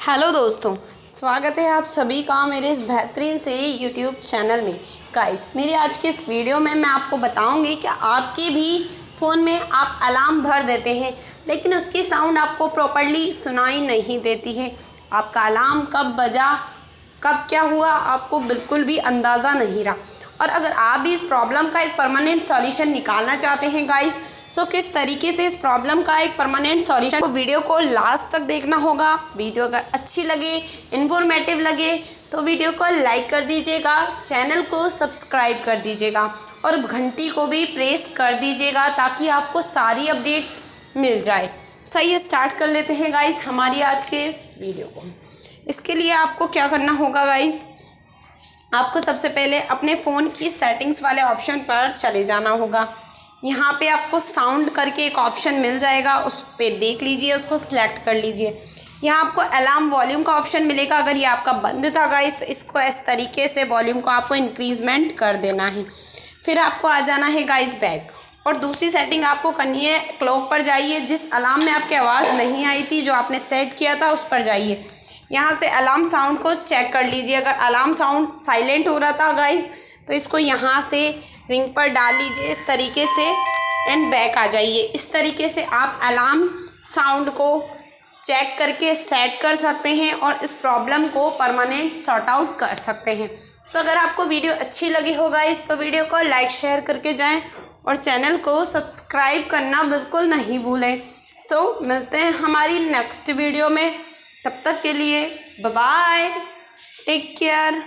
Hello दोस्तों, स्वागत है आप सभी का मेरे इस बेहतरीन से यूट्यूब चैनल में। गाइस, मेरी आज के इस वीडियो में मैं आपको बताऊंगी कि आपके भी फ़ोन में आप अलार्म भर देते हैं लेकिन उसकी साउंड आपको प्रॉपर्ली सुनाई नहीं देती है। आपका अलार्म कब बजा, कब क्या हुआ, आपको बिल्कुल भी अंदाज़ा नहीं रहा। और अगर आप भी इस प्रॉब्लम का एक परमानेंट सॉल्यूशन निकालना चाहते हैं गाइस, तो किस तरीके से इस प्रॉब्लम का एक परमानेंट सॉल्यूशन, तो वीडियो को लास्ट तक देखना होगा। वीडियो अगर अच्छी लगे, इन्फॉर्मेटिव लगे तो वीडियो को लाइक कर दीजिएगा, चैनल को सब्सक्राइब कर दीजिएगा और घंटी को भी प्रेस कर दीजिएगा ताकि आपको सारी अपडेट मिल जाए। सही, स्टार्ट कर लेते हैं गाइस हमारी आज के इस वीडियो को। इसके लिए आपको क्या करना होगा गाइस, आपको सबसे पहले अपने फ़ोन की सेटिंग्स वाले ऑप्शन पर चले जाना होगा। यहाँ पे आपको साउंड करके एक ऑप्शन मिल जाएगा, उस पर देख लीजिए, उसको सिलेक्ट कर लीजिए। यहाँ आपको अलार्म वॉल्यूम का ऑप्शन मिलेगा। अगर ये आपका बंद था गाइस तो इसको इस तरीके से वॉल्यूम को आपको इंक्रीजमेंट कर देना है। फिर आपको आ जाना है गाइस बैक, और दूसरी सेटिंग आपको करनी है, क्लॉक पर जाइए। जिस अलार्म में आपकी आवाज़ नहीं आई थी, जो आपने सेट किया था, उस पर जाइए। यहाँ से अलार्म साउंड को चेक कर लीजिए। अगर अलार्म साउंड साइलेंट हो रहा था गाइस तो इसको यहाँ से रिंग पर डाल लीजिए इस तरीके से एंड बैक आ जाइए। इस तरीके से आप अलार्म साउंड को चेक करके सेट कर सकते हैं और इस प्रॉब्लम को परमानेंट सॉर्ट आउट कर सकते हैं। सो अगर आपको वीडियो अच्छी लगी हो गाइस तो वीडियो को लाइक शेयर करके जाएं और चैनल को सब्सक्राइब करना बिल्कुल नहीं भूलें। सो मिलते हैं हमारी नेक्स्ट वीडियो में, तब तक के लिए बाय बाय, टेक केयर।